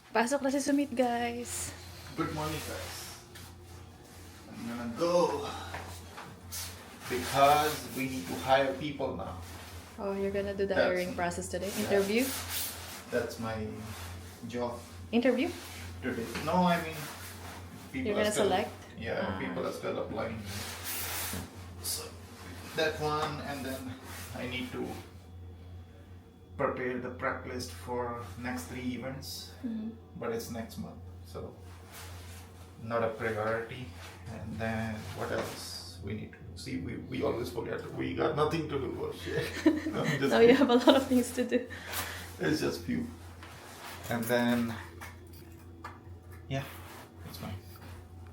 Pasok na si Sumit, guys. Good morning, guys. I'm gonna go because we need to hire people now. Oh, you're gonna do the That's- hiring process today? yeah. Interview? That's my job Interview? today. No, I mean, people You're are gonna still, select? Yeah, Ah. people are still applying. So that one, and then I need to prepare the prep list for next 3 events, but it's next month, so not a priority. And then what else we need to see? We always forget. We got nothing to do. Oh shit. No, just Now you have a lot of things to do. It's just few. And then yeah, it's fine.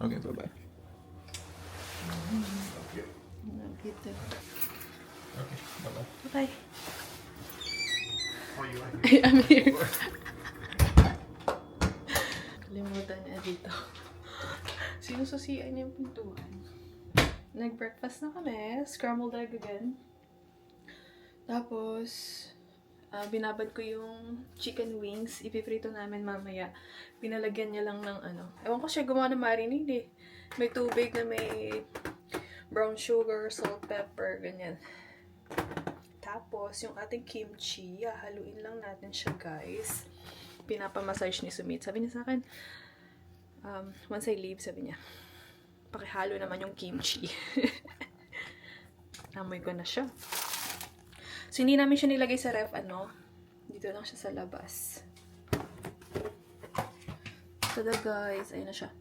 Okay, bye bye. Okay. Gitu. Okay, bye bye. Bye. Oh, you are I'm here. Kalimutan niya dito. Sinususian niya yung pintuan. Nag-breakfast na kami. Scrambled egg again. Tapos, binabad ko yung chicken wings. Ipiprito namin mamaya. Pinalagyan niya lang ng ano. Ewan ko siya gumawa ng marinade eh. May tubig na may brown sugar, salt, pepper, ganyan. Tapos, yung ating kimchi, haluin lang natin siya, guys. Pinapamassage ni Sumit. Sabi niya sa akin, once I leave, sabi niya, pakihalo naman yung kimchi. Amoy ko na siya. So, hindi namin siya nilagay sa ref, dito lang siya sa labas. Tada, guys. Ayun na siya.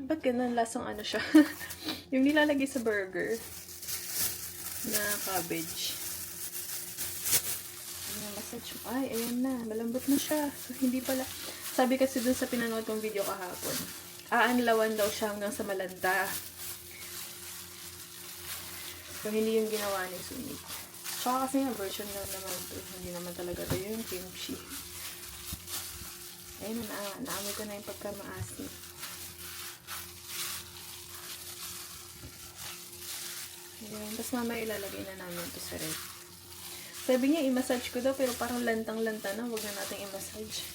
Ba't ganun? Lasang siya? Yung nilalagay sa burger na cabbage. Ayan, massage. Ay, ayan na. Malambot na siya. So, hindi pala. Sabi kasi dun sa pinanood kong video kahapon, aanlawan daw siya hanggang sa malanta. So, hindi yung ginawa ni Sumit. Tsaka kasi nga version lang naman ito. Hindi naman talaga ito yung kimchi. Ayun na. Naamoy ko na yung pagkamaasim. Ayan. Tapos mamaya ilalagay na namin ito sa ref. Sabi niya, i-massage ko daw, pero parang lantang-lanta na. Huwag na natin i-massage.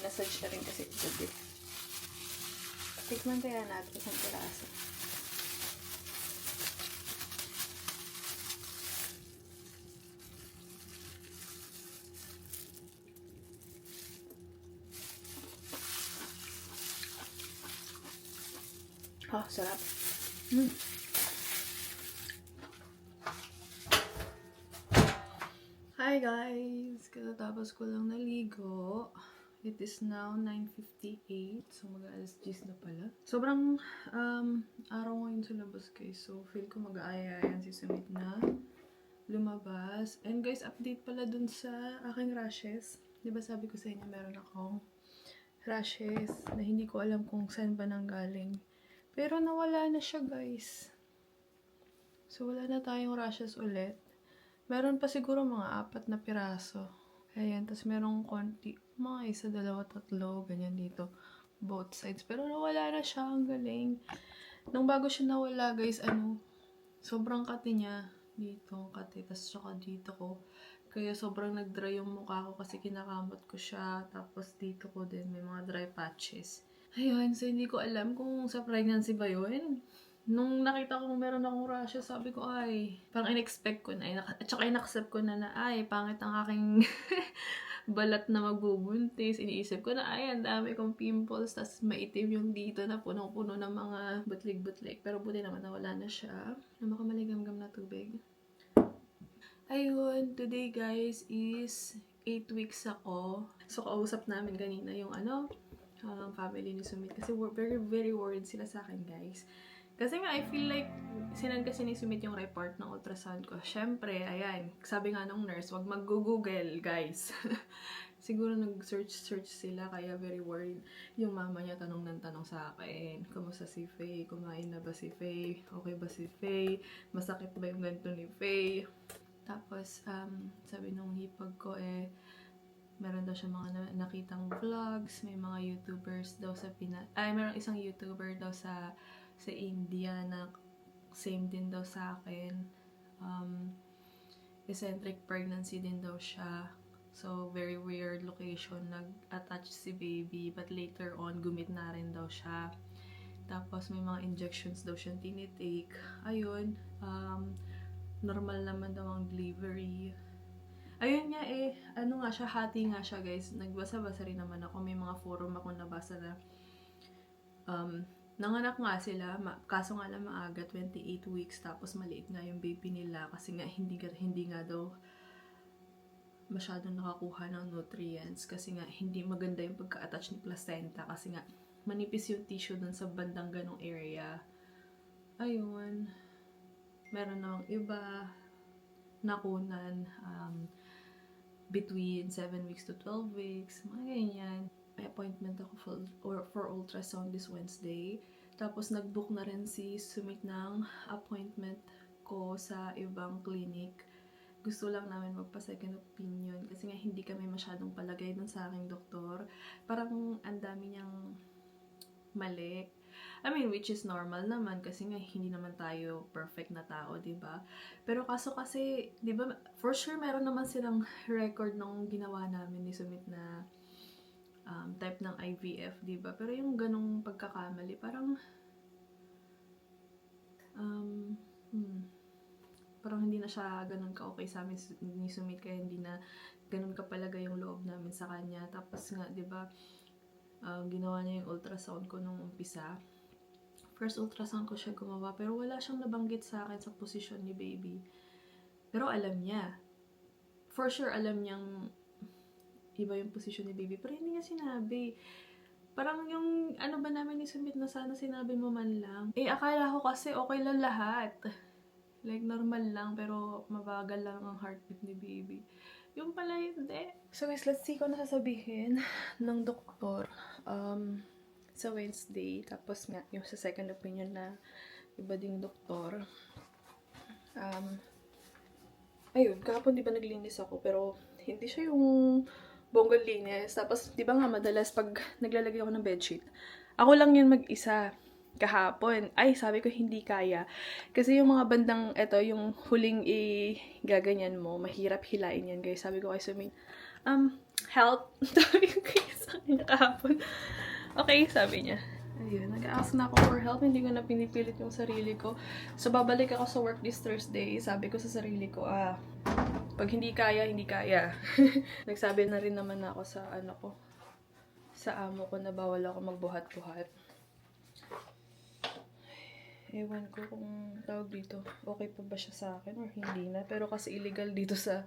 I-massage na rin kasi gabi. Tikman kaya natin isang piraso. Oh, sarap. Hi guys! Katatapos ko lang naligo. It is now 9:58. So mag-alas 10 na pala. Sobrang araw ngayon sa labas guys. So feel ko mag-aayayan si Sumit na lumabas. And guys, update pala dun sa aking rashes. Diba sabi ko sa inyo meron akong rashes na hindi ko alam kung saan ba nanggaling. Pero nawala na siya guys. So wala na tayong rashes ulit. Meron pa siguro mga 4 na piraso. Ayan, tapos merong konti. Mga 1, 2, 3, ganyan dito. Both sides. Pero nawala na siya. Ang galing. Nung bago siya nawala, guys, sobrang kati niya. Dito, kati. Tapos saka dito ko. Kaya sobrang nag-dry yung mukha ko kasi kinakamot ko siya. Tapos dito ko din, may mga dry patches. Ayun, so hindi ko alam kung sa pregnancy ba yun. Nung nakita ko meron akong rashes, sabi ko, ay, parang in-expect ko na. At saka in-accept ko na ay, pangit ang aking balat na magbubuntis. Iniisip ko na, ay, ang dami kong pimples, tas maitim yung dito na punong-puno ng mga butlig-butlig. Pero buti naman nawala na siya. Na makamaligam-gam na tubig. Ayun, today guys is 8 weeks ako. So, kausap namin kanina yung family ni Sumit. Kasi very, very worried sila sa akin, guys. Kasi nga, I feel like, sinend kasi ni Sumit yung report ng ultrasound ko. Syempre, ayan, sabi nga nung nurse, wag mag-google, guys. Siguro nag-search sila, kaya very worried. Yung mama niya tanong ng tanong sa akin, kamusta si Faye? Kumain na ba si Faye? Okay ba si Faye? Masakit ba yung ganito ni Faye? Tapos, sabi nung hipag ko, meron daw siya mga nakitang vlogs, may mga YouTubers daw sa meron isang YouTuber daw sa India na same din daw sa akin. Eccentric pregnancy din daw siya. So, very weird location. Nag-attach si baby, but later on, gumit na rin daw siya. Tapos, may mga injections daw siyang tinitake. Ayun, normal naman daw ang delivery. Ayun nga ano nga siya, hati nga siya guys. Nagbasa-basa rin naman ako. May mga forum ako nabasa na nanganak nga sila, kaso nga lang maaga, 28 weeks, tapos maliit nga yung baby nila kasi nga hindi nga daw masyadong nakakuha ng nutrients kasi nga hindi maganda yung pagka-attach ni placenta kasi nga manipis yung tissue dun sa bandang ganong area. Ayun. Meron namang iba nakunan between 7 weeks to 12 weeks, mga ganyan. May appointment ako for ultrasound this Wednesday. Tapos nag-book na rin si Sumit ng appointment ko sa ibang clinic. Gusto lang namin magpa-second opinion kasi nga hindi kami masyadong palagay dun sa aking doktor. Parang ang dami niyang mali. I mean, which is normal naman kasi nga hindi naman tayo perfect na tao, 'di ba? Pero kaso kasi, 'di ba, for sure meron naman silang record nung ginawa namin ni Sumit na type ng IVF, 'di ba? Pero yung ganong pagkakamali, parang parang hindi na siya ganun ka-okay sa amin ni Sumit, kaya hindi na ganun kapalaga yung loob namin sa kanya. Tapos nga, 'di ba, ginawa niya yung ultrasound ko nung umpisa. First ultrasound ko siya gumawa, pero wala siyang nabanggit sa akin sa posisyon ni baby. Pero alam niya. For sure, alam niyang iba yung posisyon ni baby, pero hindi niya sinabi. Parang yung ano ba namin ni Sumit na sana sinabi mo man lang. Akala ko kasi okay lang lahat. Like, normal lang, pero mabagal lang ang heartbeat ni baby. Yung pala hindi. So guys, let's see kung nasasabihin ng doktor sa Wednesday. Tapos nga, yung sa second opinion na iba ding doktor. Ayun, kahapon di ba naglinis ako, pero hindi siya yung bonggang linis. Tapos, di ba nga madalas pag naglalagay ako ng bedsheet, ako lang yun mag-isa kahapon. Ay, sabi ko hindi kaya. Kasi yung mga bandang, eto, yung huling gaganyan mo, mahirap hilain yan, guys. Sabi ko kay Sumit, help. Sabi ko kaya sa kanya kahapon. Okay, sabi niya. Ayun, nag-ask na ako for help. Hindi ko na pinipilit yung sarili ko. So, babalik ako sa work this Thursday. Sabi ko sa sarili ko, pag hindi kaya, hindi kaya. Nagsabi na rin naman ako sa sa amo ko na bawal ako magbuhat-buhat. Ewan ko kung tawag dito, okay pa ba siya sa akin or hindi na. Pero kasi illegal dito sa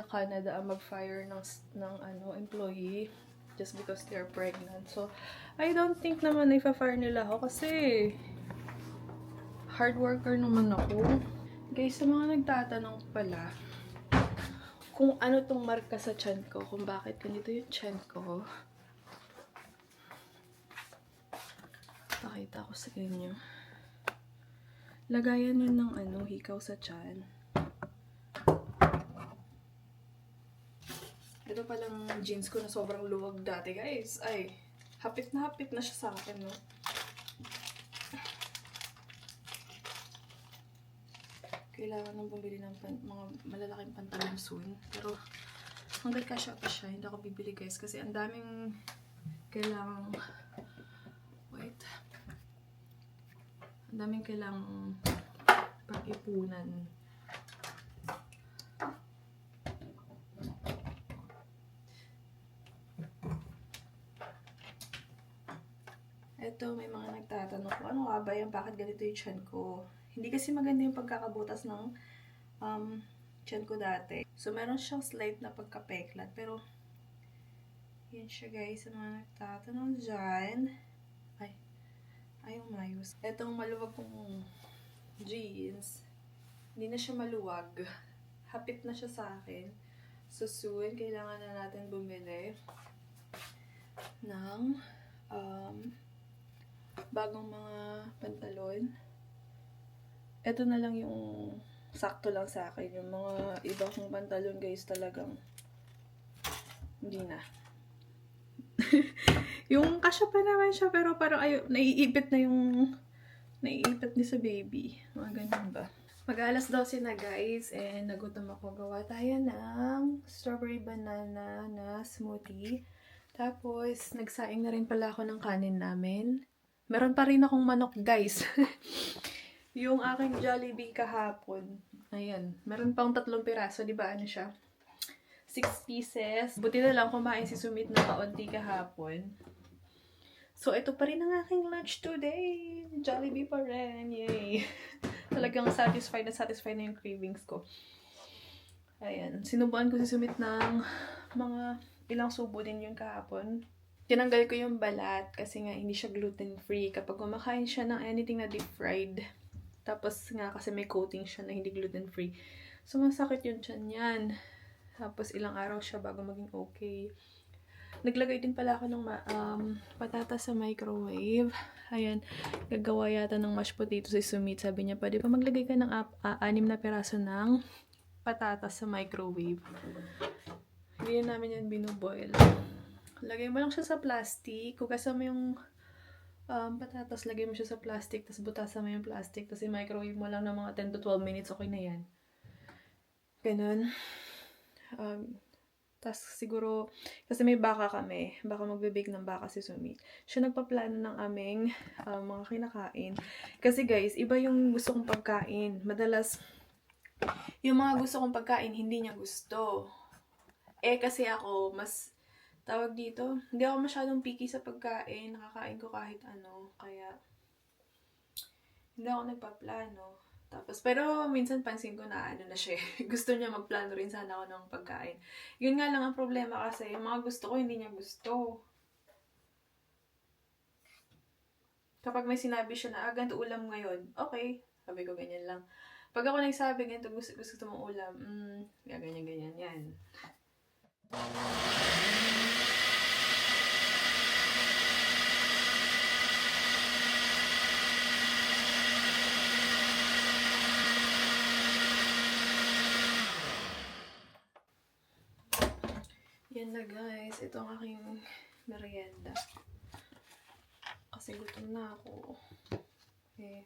Canada mag-fire ng employee just because they're pregnant. So, I don't think naman ipa-fire nila ako kasi hard worker naman ako. Guys, sa mga nagtatanong pala kung ano tong marka sa tiyan ko, kung bakit ganito yung tiyan ko, pakita ko sa inyo. Lagayan yun ng hikaw sa tiyan. Ito palang jeans ko na sobrang luwag dati, guys. Ay, hapit na siya sa akin, no? Kailangan nang bumili ng mga malalaking pantalon soon. Pero, hanggang kasya pa siya, hindi ako bibili, guys. Kasi ang daming kailangang... Wait. Ang daming kailangang pag-ipunan. Ito, may mga nagtatanong ko, ano nga ba yan? Bakit ganito yung tiyan ko? Hindi kasi maganda yung pagkakabutas ng tiyan ko dati. So, meron siyang slight na pagkapeklat. Pero, yan siya, guys. Sa mga nagtatanong dyan. Ay, ayaw mayos. Etong maluwag kong jeans, hindi na siya maluwag. Hapit na siya sa akin. So, soon, kailangan na natin bumili ng bagong mga pantalon. Ito na lang yung sakto lang sa akin. Yung mga iba kong pantalon, guys, talagang hindi na. Yung kasya pa naman siya, pero parang naiipit na yung naiipit ni sa baby. Mga ganyan ba? Mag-alas 12 na guys, and nagutom ako. Gawa tayo ng strawberry banana na smoothie. Tapos, nagsaing na rin pala ako ng kanin namin. Meron pa rin akong manok guys. Yung aking Jollibee kahapon. Ayan, meron pang 3 piraso, di ba ano siya? 6 pieces. Buti na lang kumain si Sumit na kaunti kahapon. So, ito pa rin ang aking lunch today. Jollibee pa rin. Yay! Talagang satisfied na yung cravings ko. Ayan. Sinubuan ko si Sumit ng mga ilang subo din yung kahapon. Tinanggal ko yung balat kasi nga hindi siya gluten-free. Kapag kumakain siya ng anything na deep-fried, tapos nga kasi may coating siya na hindi gluten-free, sumasakit yung tiyan yan. Tapos ilang araw siya bago maging okay. Naglagay din pala ako ng patatas sa microwave. Ayan, gagawa yata ng mashed potato si Sumit. Sabi niya, pwede pa maglagay ka ng 6 na peraso ng patatas sa microwave. Hindi namin yan binuboil. Lagay mo lang siya sa plastic. Hugasan mo yung patatas, lagay mo siya sa plastic, tapos butasan mo yung plastic, tapos i-microwave mo lang ng mga 10 to 12 minutes, okay na yan. Ganun. Tapos siguro, kasi may baka kami, baka magbe-bake ng baka si Sumit. Siya nagpaplano ng aming mga kinakain. Kasi guys, iba yung gusto kong pagkain. Madalas, yung mga gusto kong pagkain, hindi niya gusto. Kasi ako, mas, tawag dito, hindi ako masyadong picky sa pagkain. Nakakain ko kahit ano. Kaya, hindi ako nagpaplano. Tapos, pero minsan pansin ko na ano na siya. Gusto niya magplano rin sana ako ng pagkain. Yun nga lang ang problema kasi, yung mga gusto ko, hindi niya gusto. Kapag may sinabi siya na, ganito ulam ngayon, okay. Sabi ko, ganyan lang. Pag ako nagsabi, ganito gusto mong ulam, ganyan, yan. Yan na guys, ito ang aking merienda. Kasi gutom na ako. Okay,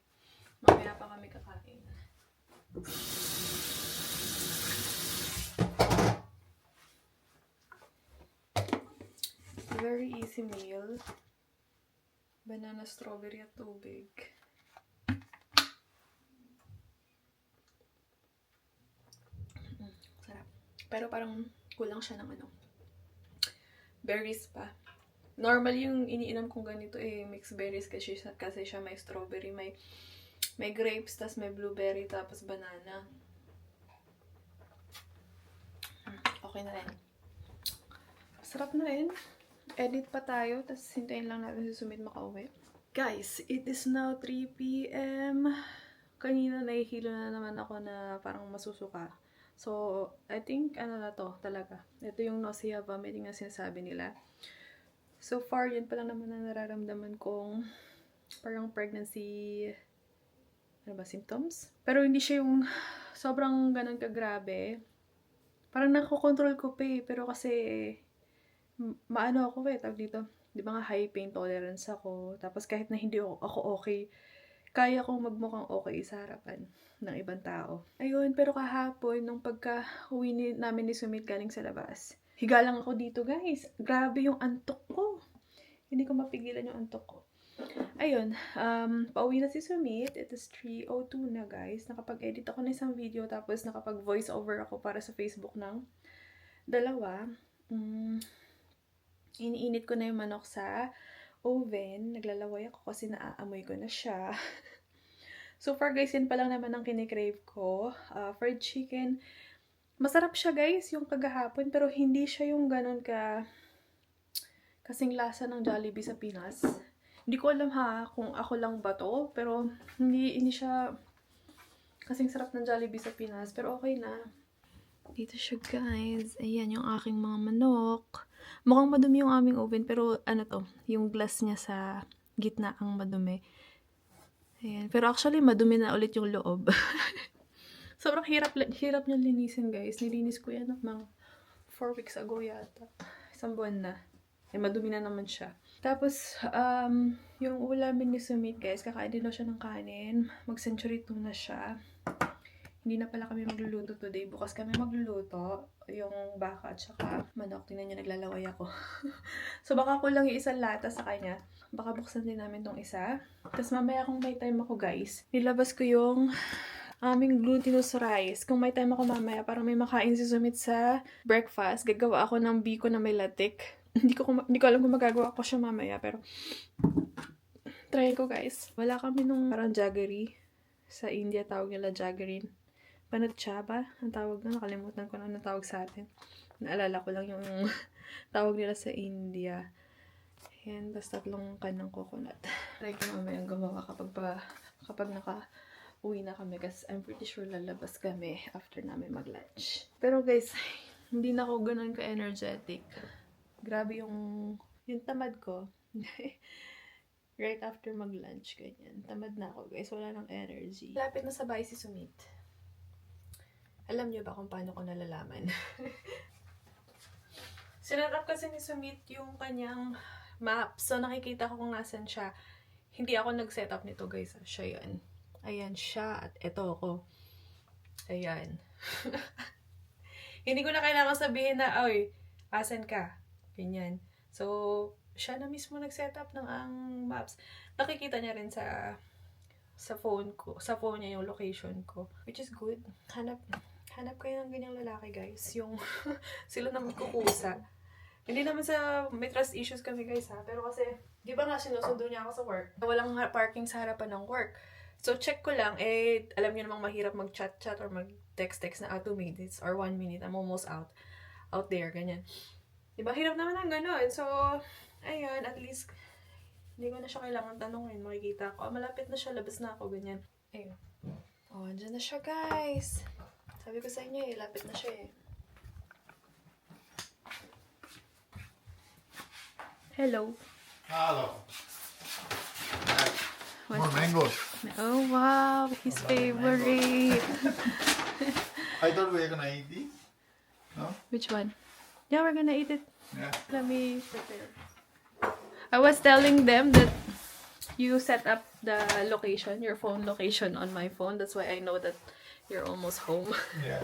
mamaya pa kami kakain. Very easy meal. Banana, strawberry at tubig. Sarap. Pero parang kulang siya ng berries pa. Normal yung iniinom kong ganito mixed berries kasi siya may strawberry, may grapes, tas may blueberry, tapos banana. Okay na rin. Sarap na rin. Edit pa tayo, tas hintayin lang natin si Sumit makauwi. Guys, it is now 3 p.m. Kanina nahihilo na naman ako na parang masusuka. So, I think, na to, talaga. Ito yung nausea, vomiting na sinasabi nila. So far, yun pa lang naman na nararamdaman kong parang pregnancy, symptoms. Pero hindi siya yung sobrang ganun kagrabe. Parang nakokontrol ko pa pero kasi, maano ako tawag dito. Di ba nga high pain tolerance ako. Tapos kahit na hindi ako okay, kaya kong magmukhang okay sa harapan ng ibang tao. Ayun, pero kahapon, nung pagka-uwi namin ni Sumit galing sa labas, higa lang ako dito, guys. Grabe yung antok ko. Hindi ko mapigilan yung antok ko. Ayun, pauwi na si Sumit. It is 3:02 na, guys. Nakapag-edit ako ng isang video, tapos nakapag-voice over ako para sa Facebook ng 2. Iniinit ko na yung manok sa oven. Naglalaway ako kasi naaamoy ko na siya. So far guys, yun pa lang naman ang kinikrave ko. Fried chicken. Masarap siya guys, yung kagahapon. Pero hindi siya yung ganun kasing lasa ng Jollibee sa Pinas. Hindi ko alam kung ako lang ba to. Pero hindi siya kasing sarap ng Jollibee sa Pinas. Pero okay na. Dito siya guys. Ayan yung aking mga manok. Mukhang madumi yung aming oven, pero yung glass niya sa gitna ang madumi. Ayan. Pero actually, madumi na ulit yung loob. Sobrang hirap niya linisin, guys. Nilinis ko yan mga 4 weeks ago yata. 1 buwan na. Madumi na naman siya. Tapos, yung ulamin ni Sumit, guys, kakain din daw siya ng kanin. Mag-century tuna siya. Hindi na pala kami magluluto today. Bukas kami magluluto. Yung baka at saka manok. Tingnan nyo, naglalaway ako. So, baka kulang yung isang lata sa kanya. Baka buksan din namin tong isa. Tapos mamaya kung may time ako, guys, nilabas ko yung aming glutinous rice. Kung may time ako mamaya, para may makain si Sumit sa breakfast, gagawa ako ng biko na may latik. Hindi ko alam kung magagawa ko siya mamaya, pero try ko, guys. Wala kami nung parang jaggery. Sa India, tawag nila jaggery. Panatcha ba? Ang tawag na, nakalimutan ko na ang tawag sa atin. Naalala ko lang yung tawag nila sa India. Ayan, tapos 3 kanang coconut. Try ko mamaya ang gumawa kapag naka-uwi na kami. Kasi I'm pretty sure lalabas kami after namin mag-lunch. Pero guys, hindi na ako ganun ka-energetic. Grabe yung tamad ko. Right after mag-lunch, ganyan. Tamad na ako, guys. Wala nang energy. Lapit na sa bahay si Sumit. Alam niyo ba kung paano ko nalalaman? Sinarap kasi ni Sumit yung kanyang map. So, nakikita ko kung nasan siya. Hindi ako nag-set up nito, guys. Siya yan. Ayan siya. At eto ako. Ayan. Hindi ko na kailangan sabihin na, oy, asan ka? Ganyan. So, siya na mismo nag-set up ng ang maps. Nakikita niya rin sa phone ko. Sa phone niya yung location ko. Which is good. Hanap kayo ng ganyang lalaki, guys. Yung sila na magkukusa. Hindi naman sa may trust issues kami, guys, ha. Pero kasi, di ba nga sinusundo niya ako sa work? Walang parking sa harapan ng work. So, check ko lang. Alam niyo namang mahirap mag-chat-chat or mag-text-text na 2 minutes or 1 minute. I'm almost out there, ganyan. Di ba? Hirap naman ang gano'n. So, ayun, at least, hindi ko na siya kailangan tanungin. Makikita ko. Malapit na siya. Labas na ako, ganyan. Ayun. Oh, andyan na siya, guys. Sabi ko sa inyo lapit na siya Hello. Hello. What's More mangoes. Oh, wow. His favorite. I thought we were gonna eat these. No? Which one? Yeah, we're gonna eat it. Yeah. Let me prepare. I was telling them that you set up the location, your phone location on my phone. That's why I know that you're almost home. Yeah.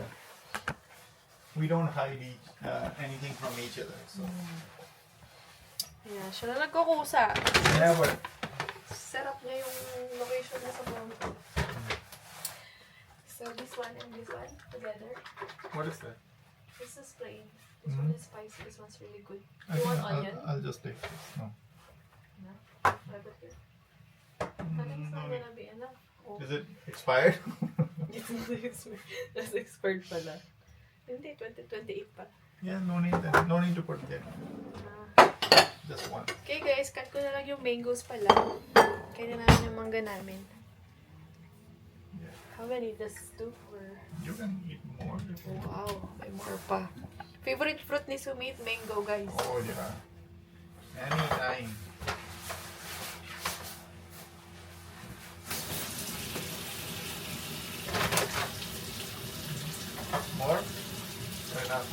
We don't hide anything from each other. So. Yeah, siya na nagkukusa. Never. Set up niya yung location niya sa phone ko. So this one and this one together. What is that? This is plain. This one is spicy. This one's really good. I You think want onion? I'll just take this. No. No. Have it here. I think it's No not need. gonna be enough. Oh. Is it expired? It's not expired. That's expired pala. Hindi, 2028 pa. Yeah, no need then. No need to put there. Just one. Okay guys, cut ko na lang yung mangoes pala. Kaya na namin yung mangga namin. Yeah. How many? Just 2 or... You can eat more. Oh, wow, may more pa. Favorite fruit ni Sumit, mango, guys. Oh yeah. Anytime. More? Enough.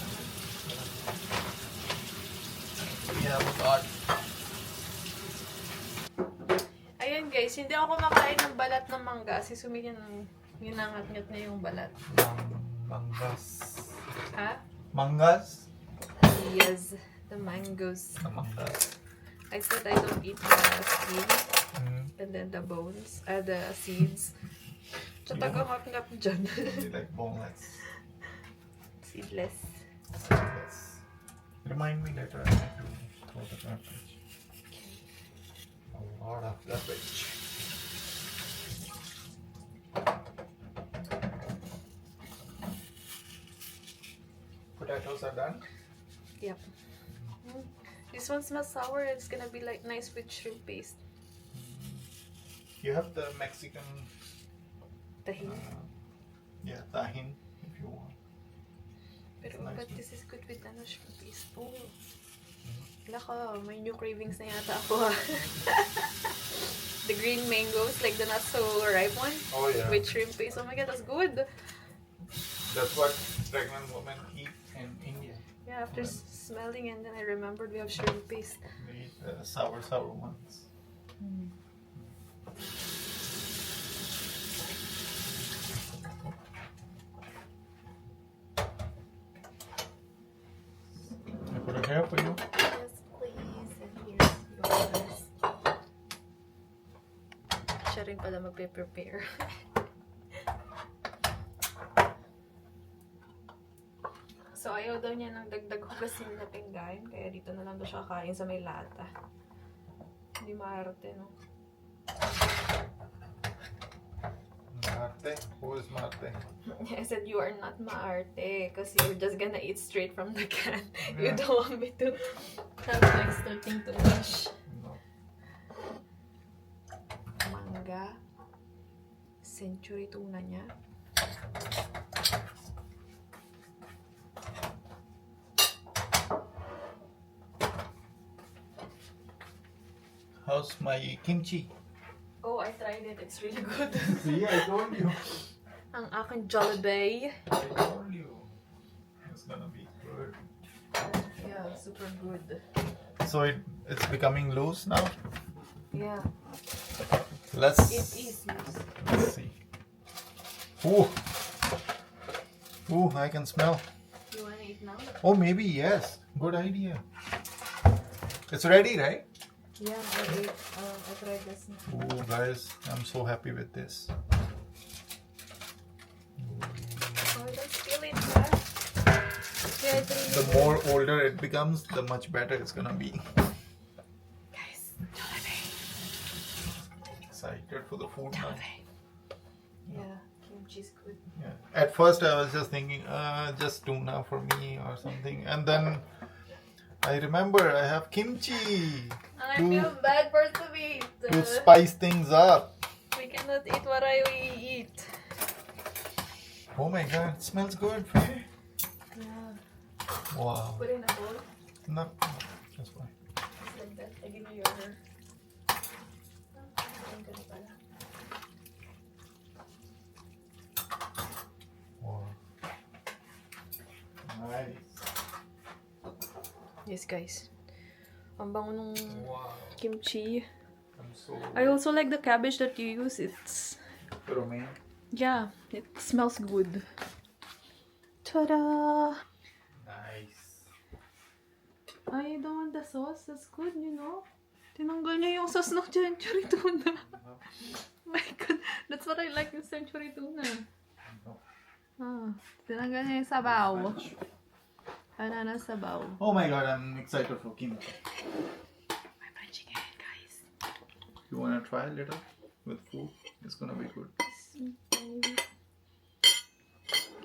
We have a lot. Ayan guys, hindi ako kumakain ng balat ng mangga. Si Sumit yan, ginangat-ngat niya yung balat. Mangas. Ha? Mangas? Yes, the mangoes. The mangas. I said I don't eat the skin Mm. and then the bones, the seeds. So, taga-ngap-ngap dyan. They like boneless. Seedless. Yes. Remind me later. I have to throw the garbage. A lot of garbage. Potatoes are done. Yep. This one smells sour. It's gonna be like nice with shrimp paste. You have the Mexican, Tahin. yeah, tahin if you want. Pero nice but one. this is good with shrimp paste. Oh. Laka, may new cravings na yata ako ha. The green mangoes, like the not so ripe one. Oh yeah. With shrimp paste. Oh my god, that's good. That's what pregnant women eat in India. Yeah, after smelling and then I remembered we have shrimp paste. They eat the sour ones. for you? Yes, please. And here's yours. Siya rin pala magpe-prepare. So, ayaw daw niya ng dagdag hugasin na pinggan. Kaya dito na lang daw siya kakain sa may lata. Hindi maarte, no? Marte? Who is Marte? I said, you are not maarte. Because you're just gonna eat straight from the can. You Yeah. don't want me to have extra thing to wash. No. Mangga. Century tuna niya. How's my kimchi? Oh, I tried it. It's really good. See, I told you. Ang aking Jollibee. I told you. It's gonna be good. Yeah, super good. So it's becoming loose now. Yeah, Let's it is loose. let's see. Ooh. Ooh, I can smell. You wanna eat now? Oh, maybe yes. Good idea. It's ready, right? Yeah, I ate. I tried this now. Oh, guys, I'm so happy with this. Oh, don't spill it, huh? Yeah, it's really The good. more older it becomes, the much better it's gonna be. Guys, Jollibee. Excited for the food now. Jollibee. Yeah, kimchi's good. Yeah. At first, I was just thinking, just tuna for me or something, and then I remember I have kimchi I feel bad for sweet. to spice things up. We cannot eat what we eat. Oh my god, it smells good, Faye. Yeah. Wow. Put it in a bowl. No, that's fine. Just like that. I give you your. Ang ganda pala. Wow. Nice. Yes, guys. Ang bango nung Wow. kimchi. I'm so I also like the cabbage that you use. It's romaine. yeah, it smells good. Ta-da! Nice. I don't want the sauce. That's good, you know. Tinanggal niya yung sauce ng century tuna. No, My God, that's what I like in century tuna. no. Ah, tinanggal niya yung sabaw. Banana sabaw. Oh my god, I'm excited for kimchi. My French again, guys. You wanna try a little with food? It's gonna be good.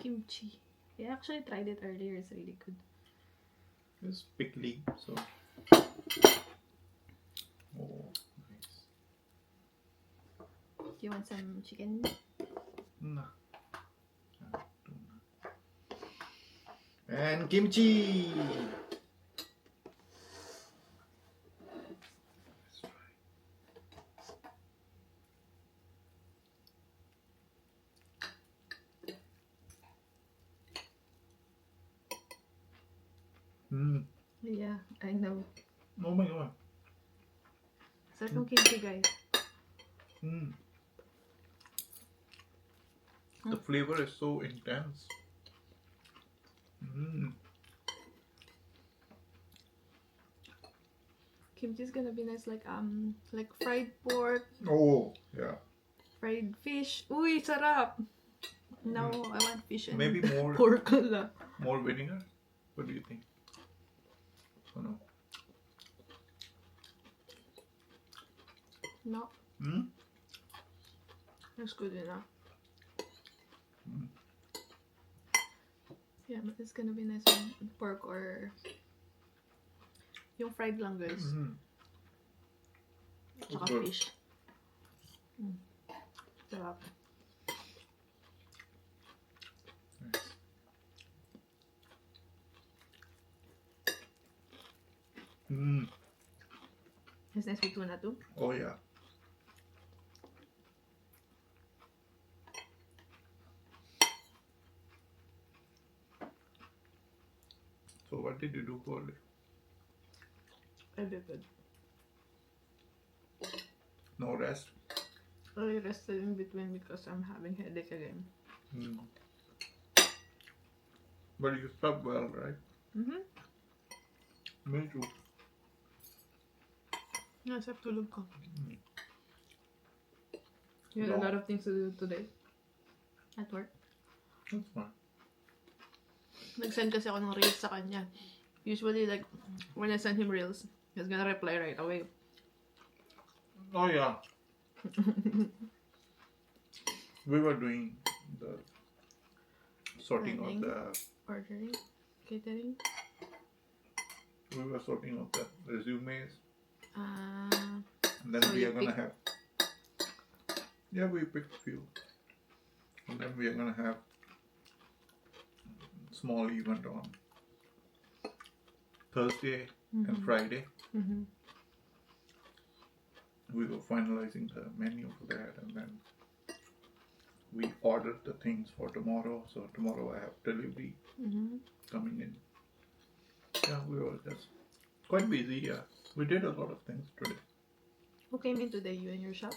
Kimchi. I actually tried it earlier. It's really good. It's pickly, so. Oh, nice. Do you want some chicken? No. And kimchi. Let's try. Yeah, I know. Oh my god. Sarap ng kimchi, guys. The flavor is so intense. Kimchi is gonna be nice, like fried pork, Oh, yeah. fried fish. Uy, sarap! No, I want fish and Maybe more pork lang. more vinegar? What do you think? Oh no. No, that's good enough. Yeah, but it's gonna be nice with pork or yung fried lang, guys. Tsaka Good. fish. Sarap. Nice. It's nice with tuna too. Oh yeah. So what did you do for it? I did good. No rest? I rested in between because I'm having headache again. But you slept well, right? Me too. Nasap tulog ko. You had a lot of things to do today. At work. That's fine. Nag-send kasi ako ng reels sa kanya. Usually, like, when I send him reels, he's gonna reply right away. Oh yeah. We were doing the sorting Planning. of the. Ordering, catering. We were sorting of the resumes, Ah, and then So we you are gonna pick- have. Yeah, we picked few, and then we are gonna have small event on Thursday and Friday. mhm. We were finalizing the menu for that, and then we ordered the things for tomorrow. So tomorrow I have delivery Mhm. coming in. Yeah, we were just quite busy. Yeah, we did a lot of things today. Who came in today? You and your shop?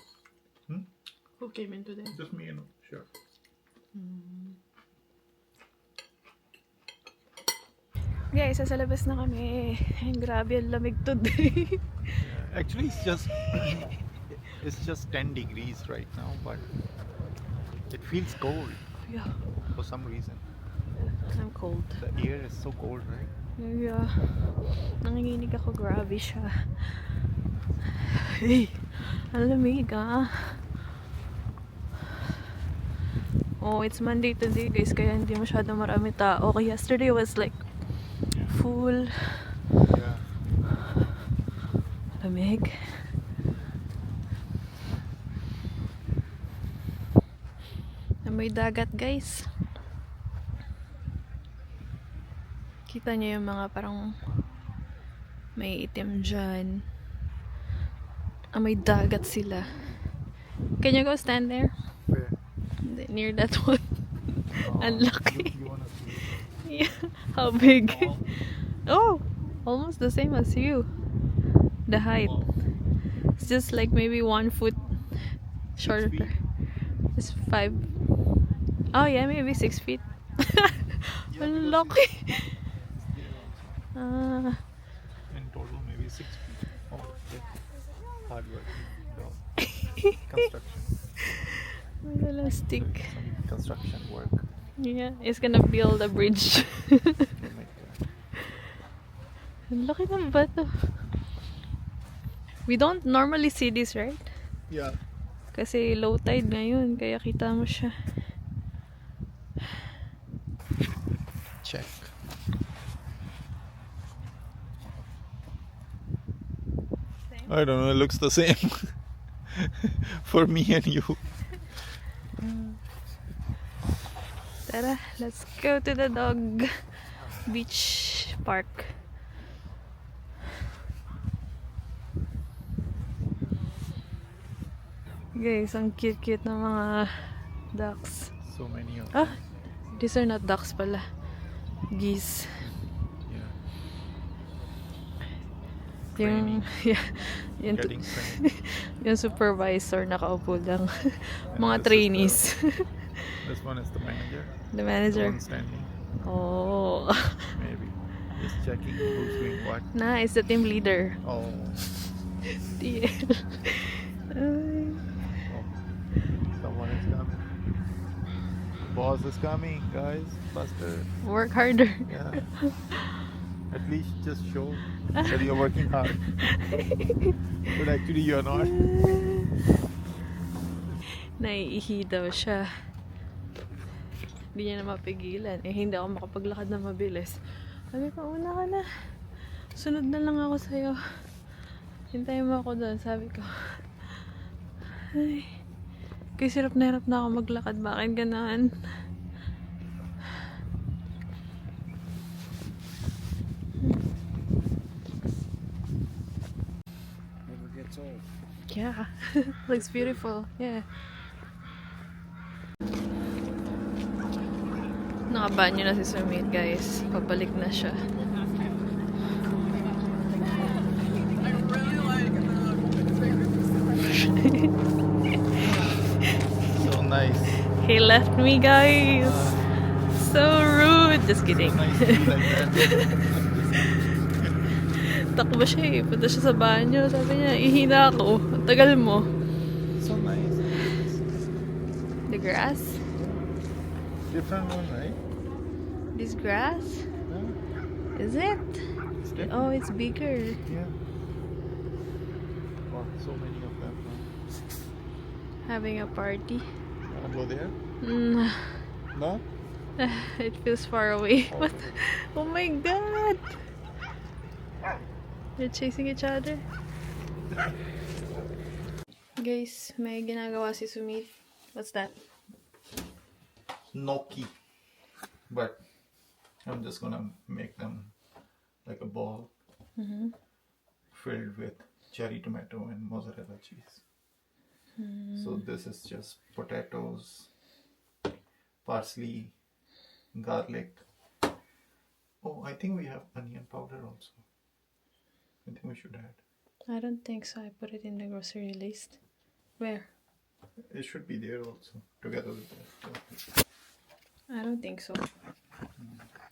Hmm? Who came in today? Just me and Chef. Guys, sa labas na kami. Grabe, ang lamig today. Actually, it's just 10 degrees right now, but it feels cold Yeah, for some reason. I'm cold. The air is so cold, right? Yeah. Nanginginig ako, grabe siya. Hey, ang lamig ah. Oh, it's Monday today guys, kaya hindi masyado marami tao. Okay, yesterday was like full. Yeah. Lamig. Na may dagat guys. Kita niyo yung mga parang may itim dyan. May dagat sila. Can you go stand there? Where? Near that one. Unlucky. You wanna see? Yeah. How big? Oh, almost the same as you. The height. It's just like maybe 1 foot shorter. It's 5. Oh yeah, maybe 6 feet. Unlucky. Ah. In total, maybe 6 feet. Oh, yeah. Hard work. No. Construction. May dala stick. Some construction work. Yeah, it's gonna build a bridge. To make that. Ang laki ng bato. We don't normally see this, right? Yeah. Kasi low tide ngayon, kaya kita mo siya. Check. I don't know, it looks the same for me and you. Tara, let's go to the dog beach park. Guys, ang cute-cute na mga ducks. So many of Ah, these are not ducks pala. Geese. yeah. Yung, yeah, yung, Getting trained. yung supervisor nakaupo lang. Mga this is trainees. This one is the manager. The The manager. one standing. Oh. Maybe. Just checking who's doing what. Nice, the team leader. Oh. TL. Ay. Oh. Someone is coming. The boss is coming, guys. Faster. Work harder. Yeah. At least just show that you're working hard. But actually you're not. Naiihi daw siya. Hindi niya na mapigilan. Eh, hindi ako makapaglakad na mabilis. Sabi ko, una ka na. Sunod na lang ako sa'yo. Hintayin mo ako doon. Sabi ko, ay, kasi hirap na ako maglakad. Bakit ganahan? Never gets old. Yeah. Looks beautiful. Yeah. Nakabanyo na si Sumit, guys. Pabalik na siya. So nice. He left me, guys. So rude. Just kidding. Nice to be like that. Takbo siya eh. Punta siya sa banyo. Sabi niya, ihina ako. Ang tagal mo. So nice. The grass? Different one, right? This grass? Is it? It's different. Oh, it's bigger. Yeah. Wow, so many of them. Having a party. Wanna go there? Mm, No? it feels far away. What? Oh my god! They're chasing each other. Guys, may ginagawa si Sumit. What's that? Gnocchi. But I'm just gonna make them like a ball filled with cherry tomato and mozzarella cheese. So this is just potatoes, parsley, garlic. Oh, I think we have onion powder also. I think we should add. I don't think so. I put it in the grocery list. Where? It should be there also, together with that. I don't think so.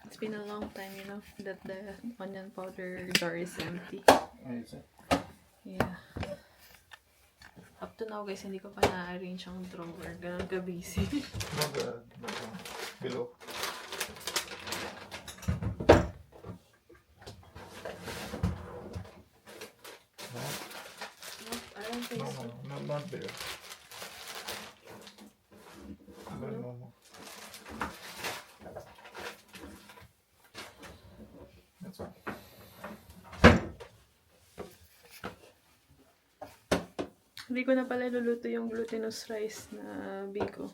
It's been a long time, you know, that the onion powder jar is empty. Is it? Yeah. Up to now, guys, hindi ko pa na-arrange ang drawer. Ganun ka-busy. No, the one below. I don't think No, so. no, not there. No. That's all. Hindi ko na pala luluto yung glutinous rice na biko.